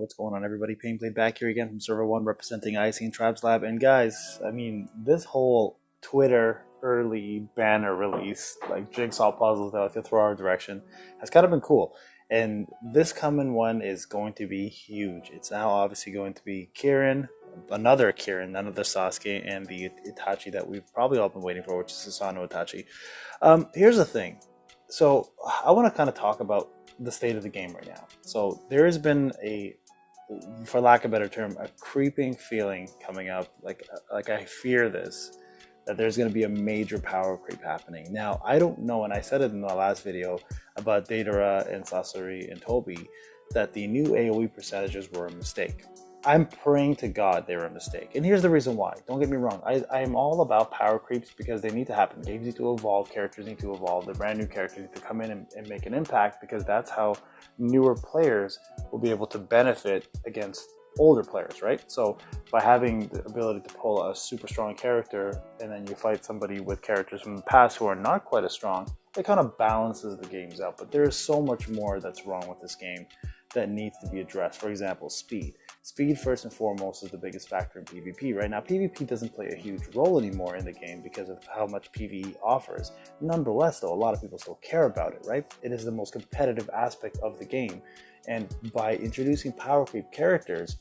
what's going on, everybody? Payneblade back here again from Server 1 representing NxB Tribes Lab. And guys, I mean, this whole Twitter early banner release, like jigsaw puzzles that to throw our direction, has kind of been cool. And this coming one is going to be huge. It's now obviously going to be another Sasuke, and the Itachi that we've probably all been waiting for, which is Susanoo Itachi. Here's the thing. So I want to kind of talk about the state of the game right now. So there has been for lack of a better term, a creeping feeling coming up. Like I fear that there's going to be a major power creep happening. Now, I don't know, and I said it in the last video about Deidara and Sasori and Tobi, that the new AoE percentages were a mistake. I'm praying to God they were a mistake. And here's the reason why. Don't get me wrong. I am all about power creeps because they need to happen. Games need to evolve. Characters need to evolve. The brand new characters need to come in and make an impact, because that's how newer players will be able to benefit against older players, right? So by having the ability to pull a super strong character and then you fight somebody with characters from the past who are not quite as strong, it kind of balances the games out. But there is so much more that's wrong with this game that needs to be addressed. For example, speed. Speed, first and foremost, is the biggest factor in PvP. Right now, PvP doesn't play a huge role anymore in the game because of how much PvE offers. Nonetheless, though, a lot of people still care about it, right? It is the most competitive aspect of the game. And by introducing power creep characters,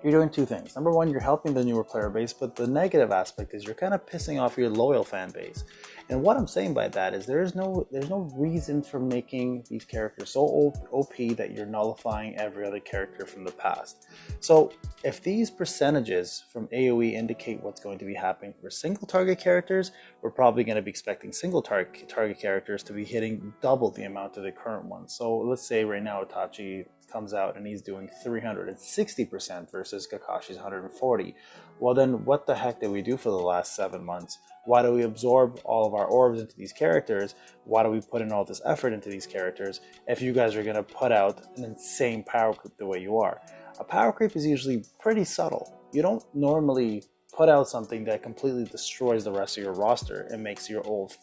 you're doing two things. Number one, you're helping the newer player base, but the negative aspect is you're kind of pissing off your loyal fan base. And what I'm saying by that is there's no reason for making these characters so OP that you're nullifying every other character from the past. So if these percentages from AoE indicate what's going to be happening for single target characters, we're probably going to be expecting single target characters to be hitting double the amount of the current ones. So let's say right now Itachi comes out and he's doing 360% versus Kakashi's 140. Well, then what the heck did we do for the last 7 months? Why do we absorb all of our orbs into these characters? Why do we put in all this effort into these characters if you guys are going to put out an insane power creep the way you are? A power creep is usually pretty subtle. You don't normally put out something that completely destroys the rest of your roster and makes your old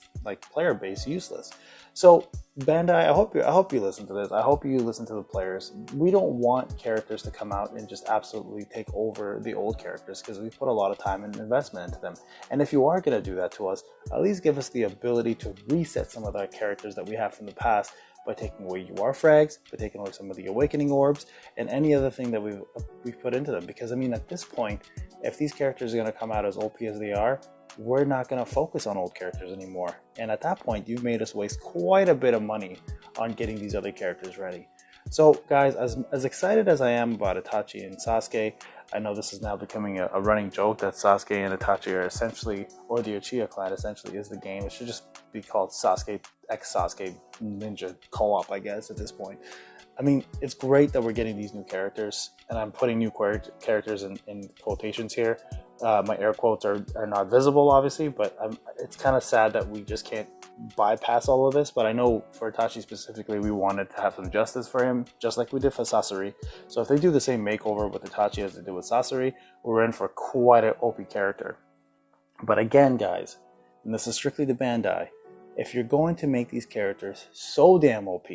player base useless. So Bandai, I hope you listen to this. I hope you listen to the players. We don't want characters to come out and just absolutely take over the old characters, because we put a lot of time and investment into them. And if you are going to do that to us, at least give us the ability to reset some of the characters that we have from the past by taking away UR frags, by taking away some of the awakening orbs, and any other thing that we've put into them. Because I mean, at this point, if these characters are going to come out as OP as they are, we're not going to focus on old characters anymore. And at that point, you've made us waste quite a bit of money on getting these other characters ready. So guys, as excited as I am about Itachi and Sasuke, I know this is now becoming a running joke that Sasuke and Itachi are essentially, or the Uchiha clan essentially is the game. It should just be called Sasuke x Sasuke Ninja Co-op, I guess, at this point. I mean, it's great that we're getting these new characters, and I'm putting new characters in quotations here. My air quotes are not visible, obviously, but it's kind of sad that we just can't bypass all of this. But I know for Itachi specifically, we wanted to have some justice for him, just like we did for Sasori. So if they do the same makeover with Itachi as they did with Sasori, we're in for quite an OP character. But again, guys, and this is strictly the Bandai, if you're going to make these characters so damn OP,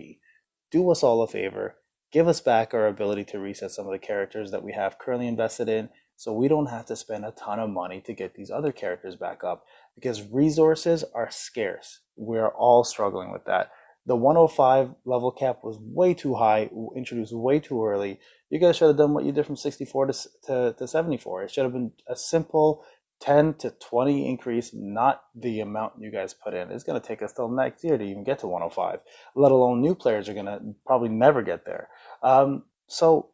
do us all a favor, give us back our ability to reset some of the characters that we have currently invested in, so we don't have to spend a ton of money to get these other characters back up, because resources are scarce. We're all struggling with that. The 105 level cap was way too high, introduced way too early. You guys should have done what you did from 64 to 74. It should have been a simple 10 to 20 increase, not the amount you guys put in. It's going to take us till next year to even get to 105, let alone new players are going to probably never get there. So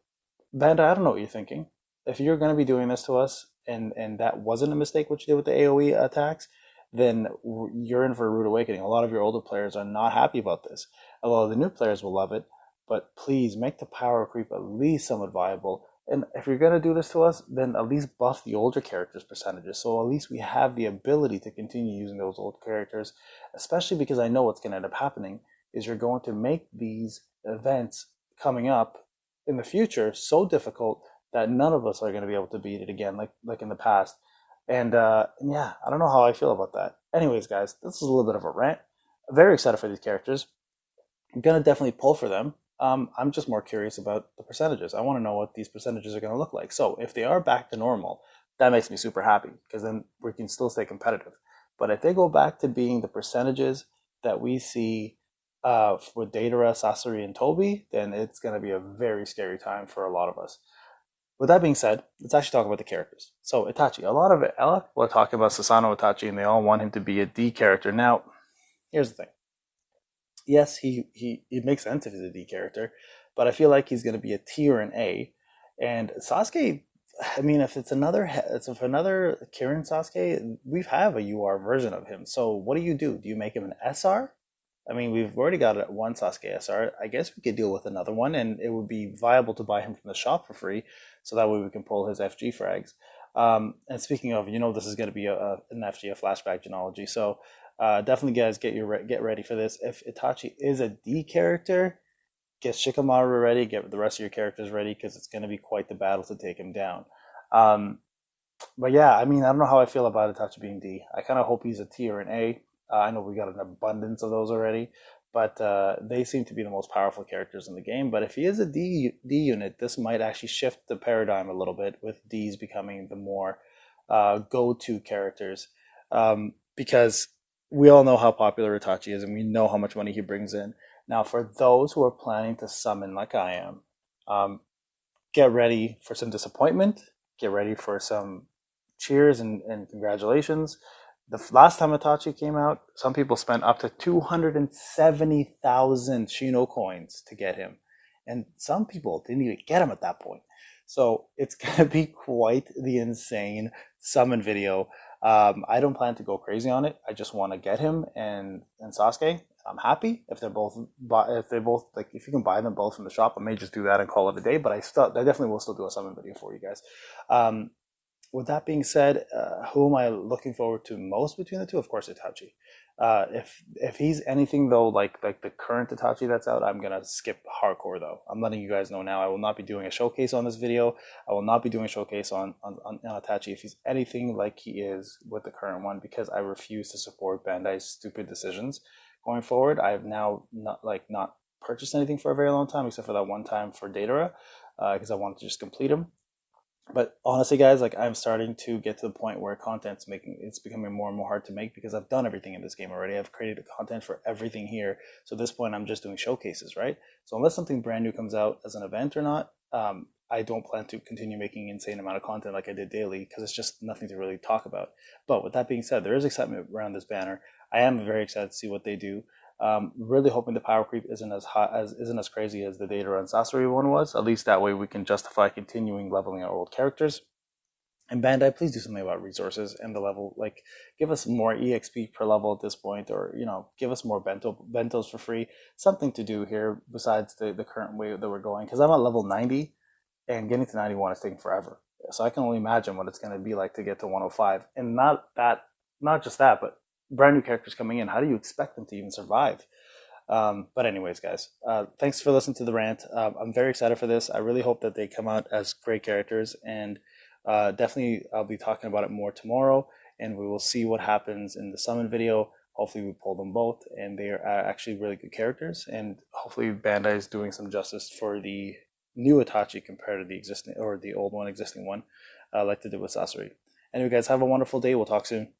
Bandai, I don't know what you're thinking. If you're going to be doing this to us, and that wasn't a mistake what you did with the AoE attacks, then you're in for a rude awakening. A lot of your older players are not happy about this. A lot of the new players will love it, but please make the power creep at least somewhat viable. And if you're going to do this to us, then at least buff the older characters' percentages, so at least we have the ability to continue using those old characters, especially because I know what's going to end up happening is you're going to make these events coming up in the future so difficult that none of us are going to be able to beat it again like in the past. And yeah, I don't know how I feel about that. Anyways, guys, this is a little bit of a rant. I'm very excited for these characters. I'm going to definitely pull for them. I'm just more curious about the percentages. I want to know what these percentages are going to look like. So if they are back to normal, that makes me super happy because then we can still stay competitive. But if they go back to being the percentages that we see with Datara, Sasori, and Toby, then it's going to be a very scary time for a lot of us. With that being said, let's actually talk about the characters. So Itachi, a lot of people are talking about Sasano Itachi, and they all want him to be a D character. Now, here's the thing. Yes, he it makes sense if he's a D character, but I feel like he's going to be a T or an A. And Sasuke, I mean, if another Kirin Sasuke, we have a UR version of him. So what do? Do you make him an SR? I mean, we've already got one Sasuke SR. I guess we could deal with another one, and it would be viable to buy him from the shop for free, so that way we can pull his FG frags. And speaking of, this is going to be an FG, a flashback genealogy. So definitely, guys, get ready for this. If Itachi is a D character, get Shikamaru ready, get the rest of your characters ready, because it's going to be quite the battle to take him down. Um, but yeah, I mean, I don't know how I feel about Itachi being D. I kind of hope he's a T or an A. I know we got an abundance of those already, but they seem to be the most powerful characters in the game. But if he is a D unit, this might actually shift the paradigm a little bit, with Ds becoming the more go-to characters, because we all know how popular Itachi is, and we know how much money he brings in. Now, for those who are planning to summon like I am, get ready for some disappointment. Get ready for some cheers and congratulations. The last time Itachi came out, some people spent up to 270,000 Shino coins to get him. And some people didn't even get him at that point. So it's going to be quite the insane summon video. I don't plan to go crazy on it. I just want to get him and Sasuke. I'm happy if if you can buy them both from the shop. I may just do that and call it a day. But I definitely will still do a summon video for you guys. With that being said, who am I looking forward to most between the two? Of course, Itachi. If he's anything though, like the current Itachi that's out, I'm gonna skip hardcore though. I'm letting you guys know now. I will not be doing a showcase on this video. I will not be doing a showcase on Itachi if he's anything like he is with the current one, because I refuse to support Bandai's stupid decisions going forward. I have now not purchased anything for a very long time, except for that one time for Datara, because I wanted to just complete him. But honestly, guys, like, I'm starting to get to the point where it's becoming more and more hard to make, because I've done everything in this game already. I've created content for everything here. So at this point, I'm just doing showcases, right? So unless something brand new comes out as an event or not, I don't plan to continue making an insane amount of content like I did daily, because it's just nothing to really talk about. But with that being said, there is excitement around this banner. I am very excited to see what they do. Really hoping the power creep isn't as crazy as the Data and Sasori one was. At least that way we can justify continuing leveling our old characters. And Bandai, please do something about resources and the level. Like, give us more EXP per level at this point, or give us more bentos for free. Something to do here besides the current way that we're going. Because I'm at level 90, and getting to 91 is taking forever. So I can only imagine what it's going to be like to get to 105. And not just that, but brand new characters coming in. How do you expect them to even survive? But anyways, guys, thanks for listening to the rant. I'm very excited for this. I really hope that they come out as great characters, and definitely I'll be talking about it more tomorrow, and we will see what happens in the summon video. Hopefully we pull them both, and they are actually really good characters, and hopefully Bandai is doing some justice for the new Itachi compared to the existing, or the old one, existing one, like they did with Sasori. Anyway, guys, have a wonderful day. We'll talk soon.